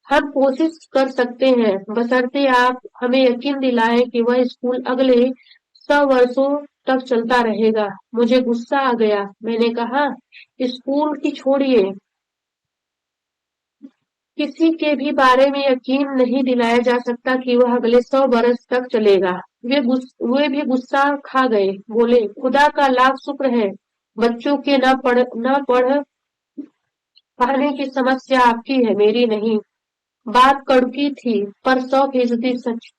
हम कोशिश कर सकते हैं, बशर्ते आप हमें यकीन दिलाएं कि वह स्कूल अगले 100 वर्षों तक चलता रहेगा। मुझे गुस्सा आ गया। मैंने कहा, स्कूल की छोड़िए, किसी के भी बारे में यकीन नहीं दिलाया जा सकता कि वह अगले 100 बरस तक चलेगा। वे भी गुस्सा खा गए। बोले, खुदा का लाख शुक्र है, बच्चों के न पढ़ पाने की समस्या आपकी है, मेरी नहीं। बात कड़वी थी, पर 100% सच।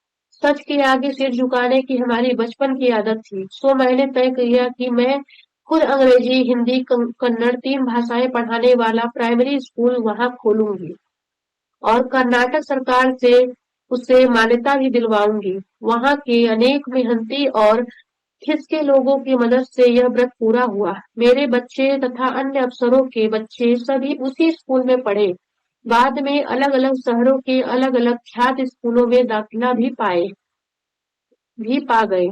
सच के आगे सिर झुकाने की हमारी बचपन की आदत थी। सो मैंने तय किया कि मैं खुद अंग्रेजी, हिंदी, कन्नड़ 3 भाषाएं पढ़ाने वाला प्राइमरी स्कूल वहां खोलूंगी और कर्नाटक सरकार से उसे मान्यता भी दिलवाऊंगी। वहां के अनेक मेहनती और खिसके लोगों की मदद से यह व्रत पूरा हुआ। मेरे बच्चे तथा अन्य अफसरों के बच्चे सभी उसी स्कूल में पढ़े। बाद में अलग-अलग शहरों के अलग-अलग ख्यात स्कूलों में दाखिला भी पा गए।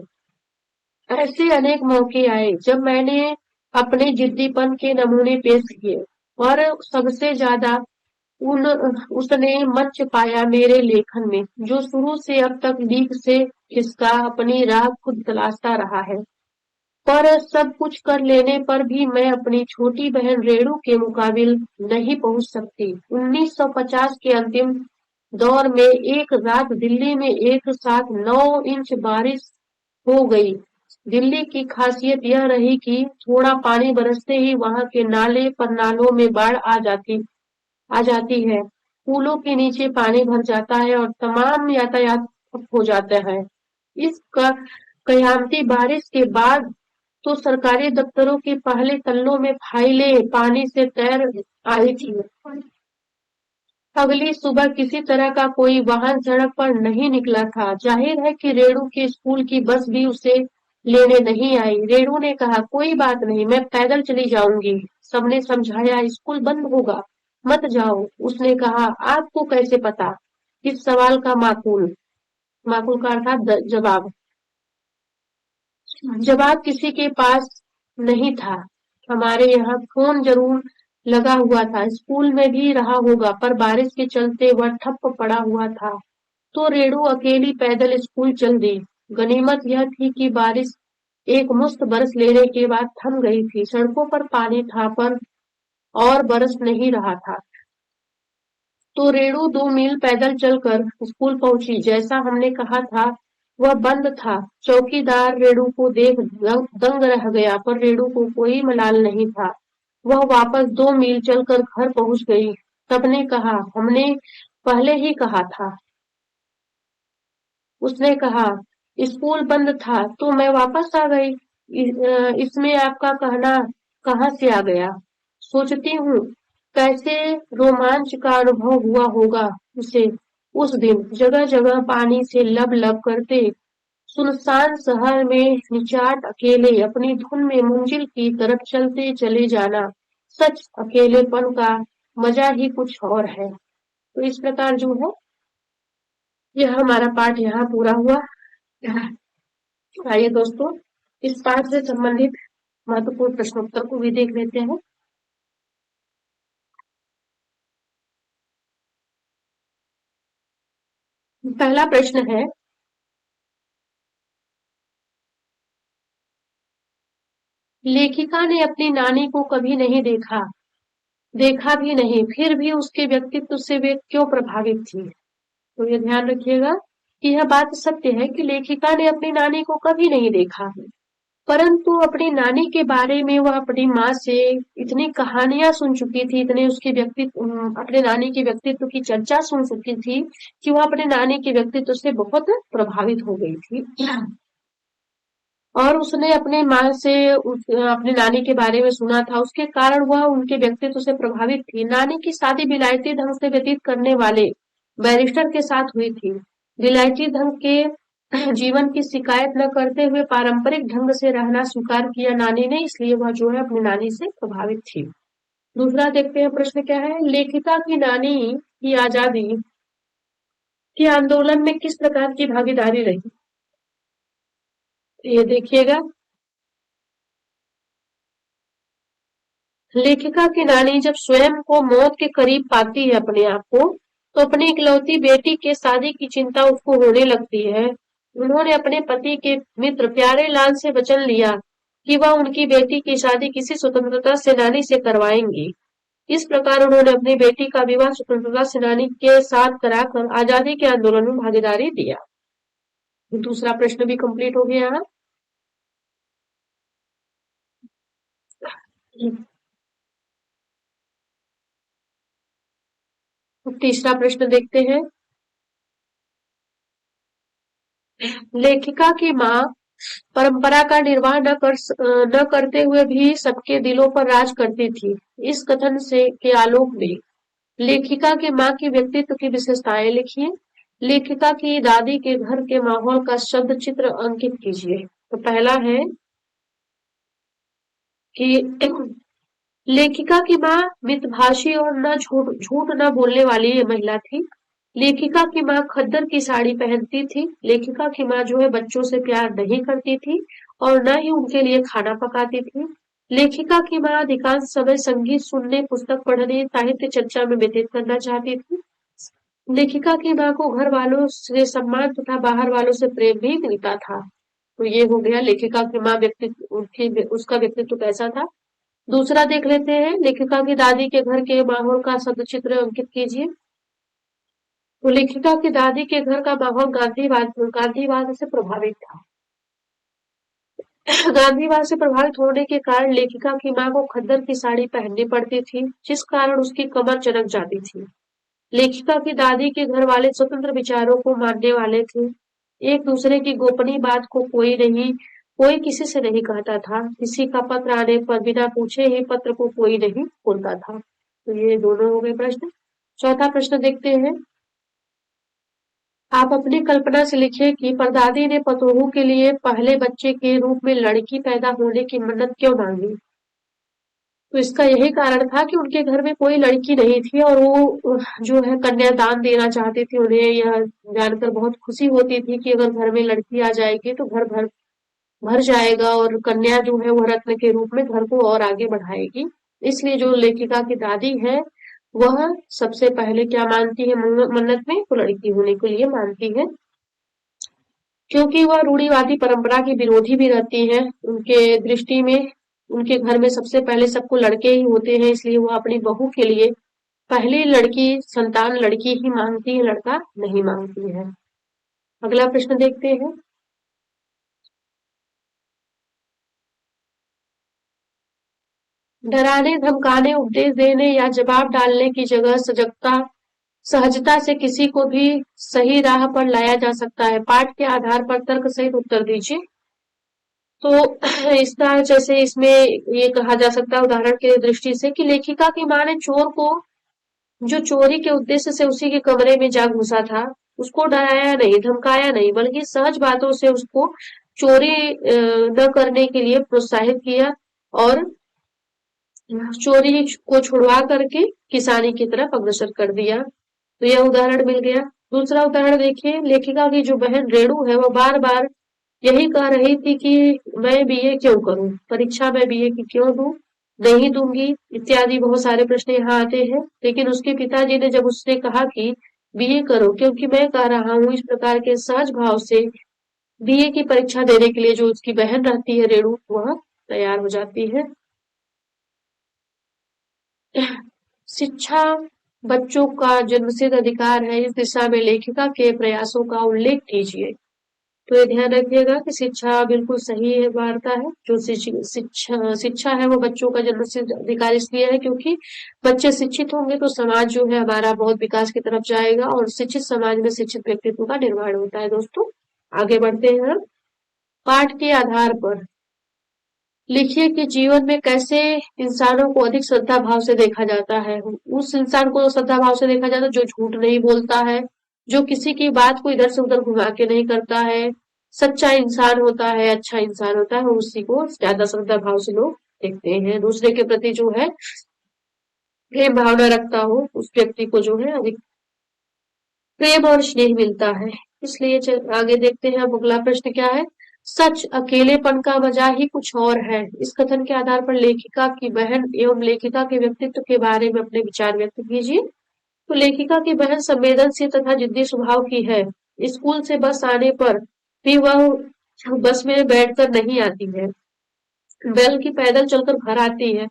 ऐसे अनेक मौके आए जब मैंने अपने जिद्दीपन के नमूने पेश किए और सबसे ज्यादा उन उसने मंच पाया मेरे लेखन में, जो शुरू से अब तक लीक से खिसका अपनी राह खुद तलाशता रहा है। पर सब कुछ कर लेने पर भी मैं अपनी छोटी बहन रेणु के मुकाबिल नहीं पहुंच सकती। 1950 के अंतिम दौर में एक रात दिल्ली में एक साथ 9 इंच बारिश हो गई। दिल्ली की खासियत यह रही कि थोड़ा पानी बरसते ही वहां के नाले पर नालों में बाढ़ आ जाती है। पुलों के नीचे पानी भर जाता है और तमाम यातायात ठप हो जाता है। इस कयामती बारिश के बाद तो सरकारी दफ्तरों के पहले तल्लों में फाइलें पानी से तैर आई थी। अगली सुबह किसी तरह का कोई वाहन सड़क पर नहीं निकला था। जाहिर है कि रेणु के स्कूल की बस भी उसे लेने नहीं आई। रेणु ने कहा, कोई बात नहीं, मैं पैदल चली जाऊंगी। सबने समझाया, स्कूल बंद होगा, मत जाओ। उसने कहा, आपको कैसे पता? इस सवाल का माकूल माकूल का अर्थात जवाब जवाब किसी के पास नहीं था। हमारे यहाँ फोन जरूर लगा हुआ था, स्कूल में भी रहा होगा, पर बारिश के चलते वह ठप पड़ा हुआ था। तो रेणु अकेली पैदल स्कूल चल दी। गनीमत यह थी कि बारिश एक मुश्त बरस लेने के बाद थम गई थी। सड़कों पर पानी था, पर और बरस नहीं रहा था। तो रेणु 2 मील पैदल चलकर स्कूल पहुंची। जैसा हमने कहा था, वह बंद था। चौकीदार रेणु को देख दंग रह गया, पर रेणु को कोई मलाल नहीं था। वह वापस 2 मील चलकर घर पहुंच गई। सबने कहा, हमने पहले ही कहा था। उसने कहा, स्कूल बंद था तो मैं वापस आ गई। इसमें आपका कहना कहाँ से आ गया? सोचती हूँ कैसे रोमांच का अनुभव हुआ होगा उसे उस दिन। जगह जगह पानी से लब लब करते सुनसान शहर में निचाट अकेले अपनी धुन में मंजिल की तरफ चलते चले जाना, सच अकेलेपन का मजा ही कुछ और है। तो इस प्रकार जो है यह हमारा पाठ यहाँ पूरा हुआ। आइए दोस्तों, इस पाठ से संबंधित महत्वपूर्ण प्रश्नोत्तर को भी देख लेते हैं। पहला प्रश्न है, लेखिका ने अपनी नानी को कभी नहीं देखा, देखा भी नहीं, फिर भी उसके व्यक्तित्व से वे क्यों प्रभावित थी? तो ये ध्यान रखिएगा कि यह बात सत्य है कि लेखिका ने अपनी नानी को कभी नहीं देखा है, परंतु अपनी नानी के बारे में वह अपनी माँ से इतनी कहानियां सुन चुकी थी, इतने उसके व्यक्तित्व अपने नानी के व्यक्तित्व की चर्चा सुन चुकी थी कि वह अपने नानी के व्यक्तित्व से बहुत प्रभावित हो गई थी। और उसने अपने माँ से अपनी नानी के बारे में सुना था, उसके कारण वह उनके व्यक्तित्व से प्रभावित थी। नानी की शादी विलायती ढंग से व्यतीत करने वाले बैरिस्टर के साथ हुई थी। विलायती ढंग के जीवन की शिकायत न करते हुए पारंपरिक ढंग से रहना स्वीकार किया नानी ने, इसलिए वह जो है अपनी नानी से प्रभावित थी। दूसरा देखते हैं प्रश्न क्या है, लेखिका की नानी की आजादी के आंदोलन में किस प्रकार की भागीदारी रही? ये देखिएगा, लेखिका की नानी जब स्वयं को मौत के करीब पाती है अपने आप को, तो अपनी इकलौती बेटी के शादी की चिंता उसको होने लगती है। उन्होंने अपने पति के मित्र प्यारे लाल से वचन लिया कि वह उनकी बेटी की शादी किसी स्वतंत्रता सेनानी से करवाएंगी। इस प्रकार उन्होंने अपनी बेटी का विवाह स्वतंत्रता सेनानी के साथ कराकर आजादी के आंदोलन में भागीदारी दिया। दूसरा प्रश्न भी कंप्लीट हो गया है। तीसरा प्रश्न देखते हैं, लेखिका की माँ परंपरा का निर्वाह न करते हुए भी सबके दिलों पर राज करती थी। इस कथन से के आलोक में लेखिका की माँ की व्यक्तित्व की विशेषताएं लिखिए। लेखिका की दादी के घर के माहौल का शब्द चित्र अंकित कीजिए। तो पहला है कि लेखिका की माँ मितभाषी और न झूठ झूठ न बोलने वाली ये महिला थी। लेखिका की माँ खद्दर की साड़ी पहनती थी। लेखिका की माँ जो है बच्चों से प्यार नहीं करती थी और न ही उनके लिए खाना पकाती थी। लेखिका की माँ अधिकांश समय संगीत सुनने, पुस्तक पढ़ने, साहित्य चर्चा में व्यतीत करना चाहती थी। लेखिका की माँ को घर वालों से सम्मान तथा बाहर वालों से प्रेम भी मिलता था। तो ये हो गया लेखिका की माँ व्यक्तित्व, उसका व्यक्तित्व कैसा था। दूसरा देख लेते हैं, लेखिका की दादी के घर के माहौल का शब्द चित्र अंकित कीजिए। तो लेखिका की दादी के घर का माहौल गांधीवाद से प्रभावित था। गांधीवाद से प्रभावित होने के कारण लेखिका की माँ को खद्दर की साड़ी पहननी पड़ती थी, जिस कारण उसकी कमर चनक जाती थी। लेखिका की दादी के घर वाले स्वतंत्र विचारों को मानने वाले थे। एक दूसरे की गोपनीय बात को कोई किसी से नहीं कहता था। किसी का पत्र आने पर बिना पूछे ही पत्र को कोई नहीं खोलता था। तो ये दोनों हो गए प्रश्न। चौथा प्रश्न देखते हैं, आप अपनी कल्पना से लिखिए कि परदादी ने पतोहू के लिए पहले बच्चे के रूप में लड़की पैदा होने की मन्नत क्यों मांगी? तो इसका यही कारण था कि उनके घर में कोई लड़की नहीं थी और वो जो है कन्यादान देना चाहती थी। उन्हें यह जानकर बहुत खुशी होती थी कि अगर घर में लड़की आ जाएगी तो घर भर भर जाएगा और कन्या जो है वो रत्न के रूप में घर को और आगे बढ़ाएगी। इसलिए जो लेखिका की दादी है वह सबसे पहले क्या मानती है मन्नत में, तो लड़की होने के लिए मानती है, क्योंकि वह रूढ़िवादी परंपरा की विरोधी भी रहती है। उनके दृष्टि में उनके घर में सबसे पहले सबको लड़के ही होते हैं, इसलिए वह अपनी बहू के लिए पहली लड़की संतान लड़की ही मांगती है, लड़का नहीं मांगती है। अगला प्रश्न देखते हैं, डराने धमकाने उपदेश देने या जवाब डालने की जगह सहजता से किसी को भी सही राह पर लाया जा सकता है। पाठ के आधार पर तर्क सहित उत्तर दीजिए। तो इसका जैसे इसमें ये कहा जा सकता है उदाहरण के दृष्टि से कि लेखिका की माँ ने चोर को जो चोरी के उद्देश्य से उसी के कमरे में जा घुसा था, उसको डराया नहीं, धमकाया नहीं, बल्कि सहज बातों से उसको चोरी न करने के लिए प्रोत्साहित किया और चोरी को छुड़वा करके किसानी की तरफ अग्रसर कर दिया। तो यह उदाहरण मिल गया। दूसरा उदाहरण देखिए, लेखिका की जो बहन रेणु है वो बार बार यही कह रही थी कि मैं बीए क्यों करूं, परीक्षा में बीए की क्यों दूं, नहीं दूंगी इत्यादि बहुत सारे प्रश्न यहाँ आते हैं। लेकिन उसके पिताजी ने जब उसने कहा कि बीए करो क्योंकि मैं कह रहा हूँ, इस प्रकार के सहज भाव से बीए की परीक्षा देने के लिए जो उसकी बहन रहती है रेणु, वह तैयार हो जाती है। शिक्षा बच्चों का जन्मसिद्ध अधिकार है, इस दिशा में लेखिका के प्रयासों का उल्लेख कीजिए। तो ये ध्यान रखिएगा कि शिक्षा बिल्कुल सही है वार्ता है। जो शिक्षा शिक्षा है वो बच्चों का जन्मसिद्ध अधिकार इसलिए है क्योंकि बच्चे शिक्षित होंगे तो समाज जो है हमारा बहुत विकास की तरफ जाएगा और शिक्षित समाज में शिक्षित व्यक्तित्व का निर्माण होता है। दोस्तों आगे बढ़ते हैं हम। पाठ के आधार पर लिखिए कि जीवन में कैसे इंसानों को अधिक श्रद्धा भाव से देखा जाता है। उस इंसान को श्रद्धा भाव से देखा जाता है जो झूठ नहीं बोलता है, जो किसी की बात को इधर से उधर घुमा के नहीं करता है, सच्चा इंसान होता है, अच्छा इंसान होता है, उसी को ज्यादा श्रद्धा भाव से लोग देखते हैं। दूसरे के प्रति जो है प्रेम भावना रखता हो उस व्यक्ति को जो है अधिक प्रेम और स्नेह मिलता है। इसलिए आगे देखते हैं अब अगला प्रश्न क्या है। सच अकेलेपन का मजा ही कुछ और है। इस कथन के आधार पर लेखिका की बहन एवं लेखिका के व्यक्तित्व के बारे में अपने विचार व्यक्त कीजिए। तो लेखिका की बहन संवेदनशील तथा जिद्दी स्वभाव की है। स्कूल से बस आने पर भी वह बस में बैठकर नहीं आती है, बल्कि पैदल चलकर घर आती है।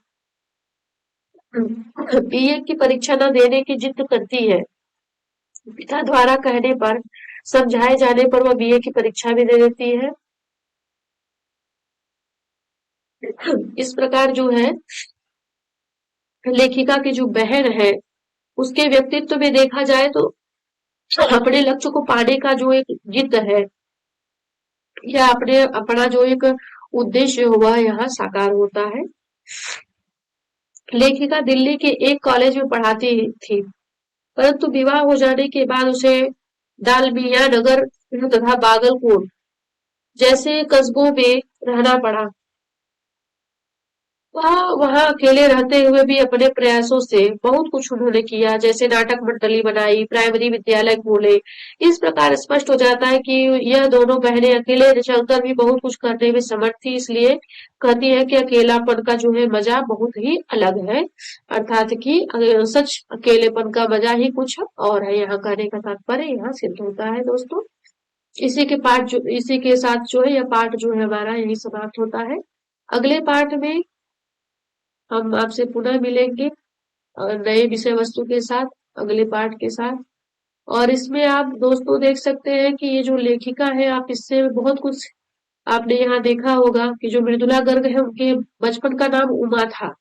बीए की परीक्षा न देने की जिद करती है। पिता द्वारा कहने पर, समझाए जाने पर वह बीए की परीक्षा भी दे देती है। इस प्रकार जो है लेखिका की जो बहन है उसके व्यक्तित्व में देखा जाए तो अपने लक्ष्य को पाने का जो एक जिद है या अपने अपना जो एक उद्देश्य हुआ यहाँ साकार होता है। लेखिका दिल्ली के एक कॉलेज में पढ़ाती थी, परंतु विवाह हो जाने के बाद उसे डालमिया नगर तथा बागलकोट जैसे कस्बों में रहना पड़ा। वह वहां अकेले रहते हुए भी अपने प्रयासों से बहुत कुछ उन्होंने किया, जैसे नाटक मंडली बनाई, प्राइमरी विद्यालय खोले। इस प्रकार स्पष्ट हो जाता है कि यह दोनों बहनें अकेले चलकर भी बहुत कुछ करने में समर्थ थी। इसलिए कहती है कि अकेलापन का जो है मजा बहुत ही अलग है, अर्थात कि सच अकेलेपन का मजा ही कुछ और है। यहाँ कहने का तात्पर्य यहाँ सिद्ध होता है। दोस्तों इसी के साथ जो है यह पाठ जो है हमारा यही समाप्त होता है। अगले पाठ में हम आपसे पुनः मिलेंगे नए विषय वस्तु के साथ, अगले पाठ के साथ। और इसमें आप दोस्तों देख सकते हैं कि ये जो लेखिका है, आप इससे बहुत कुछ आपने यहाँ देखा होगा कि जो मृदुला गर्ग है उनके बचपन का नाम उमा था।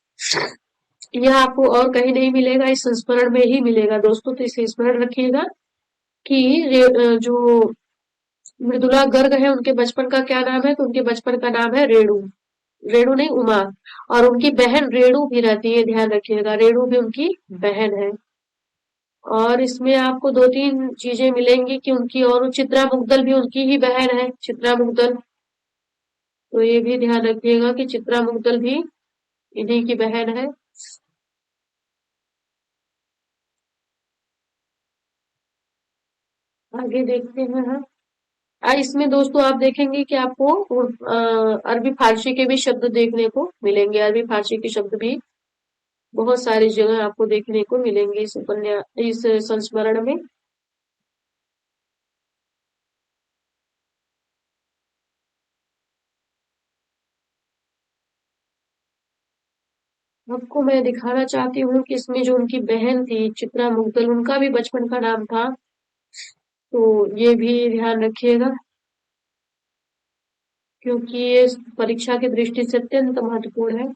यह आपको और कहीं नहीं मिलेगा, इस संस्मरण में ही मिलेगा दोस्तों। तो इसे स्मरण रखिएगा कि जो मृदुला गर्ग है उनके बचपन का क्या नाम है, तो उनके बचपन का नाम है रेणु। रेणु नहीं, उमा। और उनकी बहन रेणु भी रहती है, ध्यान रखिएगा, रेणु भी उनकी बहन है। और इसमें आपको दो तीन चीजें मिलेंगी कि उनकी और चित्रा मुग्दल भी उनकी ही बहन है, चित्रा मुग्दल। तो ये भी ध्यान रखिएगा कि चित्रा मुग्दल भी इन्हीं की बहन है। आगे देखते हैं हम। इसमें दोस्तों आप देखेंगे कि आपको अरबी फारसी के भी शब्द देखने को मिलेंगे। अरबी फारसी के शब्द भी बहुत सारी जगह आपको देखने को मिलेंगे इस संस्मरण में। आपको मैं दिखाना चाहती हूँ कि इसमें जो उनकी बहन थी चित्रा मुग्दल, उनका भी बचपन का नाम था। तो ये भी ध्यान रखिएगा क्योंकि ये परीक्षा की दृष्टि से अत्यंत महत्वपूर्ण है।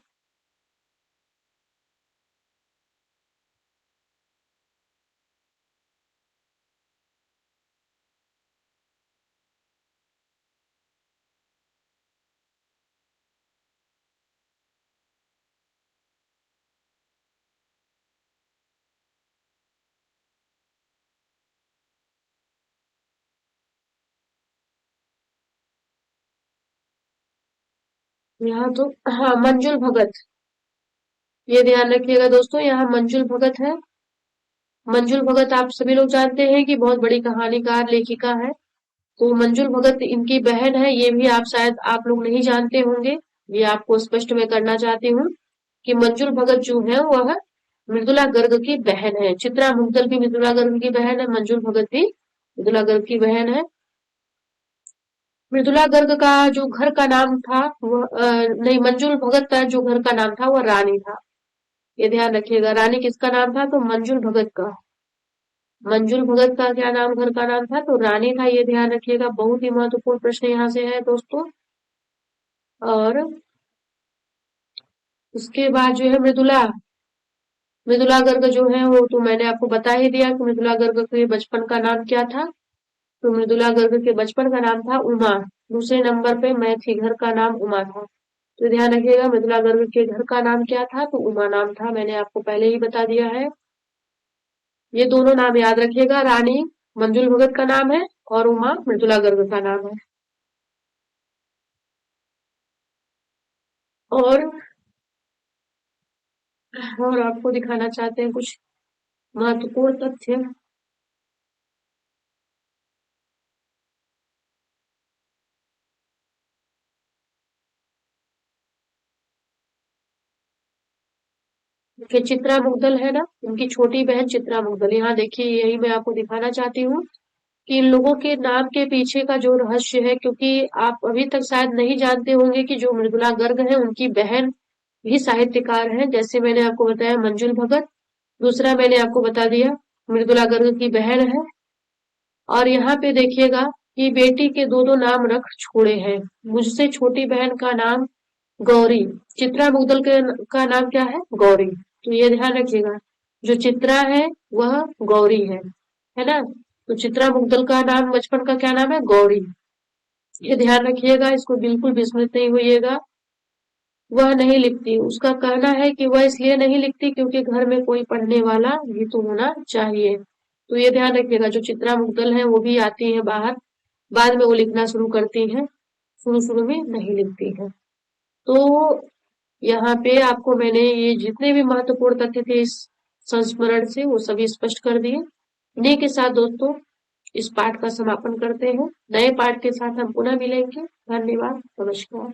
यहाँ तो हाँ, मंजुल भगत। ये ध्यान रखिएगा दोस्तों, यहाँ मंजुल भगत है। मंजुल भगत आप सभी लोग जानते हैं कि बहुत बड़ी कहानीकार लेखिका है। तो मंजुल भगत इनकी बहन है, ये भी आप शायद आप लोग नहीं जानते होंगे। ये आपको स्पष्ट मैं करना चाहती हूँ कि मंजुल भगत जो है वह मृदुला गर्ग की बहन है। चित्रा मुग्गल भी मृदुला गर्ग की बहन है, मंजुल भगत भी मृदुला गर्ग की बहन है। मृदुला गर्ग का जो घर का नाम था वह नहीं, मंजुल भगत का जो घर का नाम था वह रानी था। ये ध्यान रखिएगा, रानी किसका नाम था? तो मंजुल भगत का। मंजुल भगत का क्या नाम, घर का नाम था? तो रानी था। ये ध्यान रखिएगा, बहुत ही महत्वपूर्ण प्रश्न यहाँ से है दोस्तों। और उसके बाद जो है मृदुला मृदुला गर्ग जो है वो तो मैंने आपको बता ही दिया कि मृदुला गर्ग के बचपन का नाम क्या था। तो मृदुला गर्ग के बचपन का नाम था उमा। दूसरे नंबर पे मैं थी, घर का नाम उमा था। तो ध्यान रखिएगा, मृदुला गर्ग के घर का नाम क्या था? तो उमा नाम था, मैंने आपको पहले ही बता दिया है। ये दोनों नाम याद रखिएगा, रानी मंजुल भगत का नाम है और उमा मृदुला गर्ग का नाम है। और और आपको दिखाना चाहते हैं कुछ महत्वपूर्ण तथ्य। कि चित्रा मुग्गल है ना, उनकी छोटी बहन चित्रा मुग्गल। यहाँ देखिए, यही मैं आपको दिखाना चाहती हूँ कि इन लोगों के नाम के पीछे का जो रहस्य है, क्योंकि आप अभी तक शायद नहीं जानते होंगे कि जो मृदुला गर्ग है उनकी बहन भी साहित्यकार है। जैसे मैंने आपको बताया मंजुल भगत, दूसरा मैंने आपको बता दिया मृदुला गर्ग की बहन है। और यहाँ पे देखिएगा कि बेटी के दो दो नाम रख छोड़े हैं। मुझसे छोटी बहन का नाम गौरी, चित्रा मुग्गल का नाम क्या है? गौरी। तो ये ध्यान रखिएगा, जो चित्रा है वह गौरी है ना? तो चित्रा मुग्गल का नाम बचपन का क्या नाम है? गौरी। ये ध्यान रखिएगा, इसको बिल्कुल विस्मृत नहीं होइएगा। वह नहीं लिखती, उसका कहना है कि वह इसलिए नहीं लिखती क्योंकि घर में कोई पढ़ने वाला भी तो होना चाहिए। तो ये ध्यान रखिएगा, जो चित्रा मुग्गल है वो भी आती है बाहर, बाद में वो लिखना शुरू करती हैं, शुरू शुरू में नहीं लिखती है। तो यहाँ पे आपको मैंने ये जितने भी महत्वपूर्ण तथ्य थे इस संस्मरण से वो सभी स्पष्ट कर दिए। इन्हीं के साथ दोस्तों इस पाठ का समापन करते हैं। नए पाठ के साथ हम पुनः मिलेंगे। धन्यवाद, नमस्कार।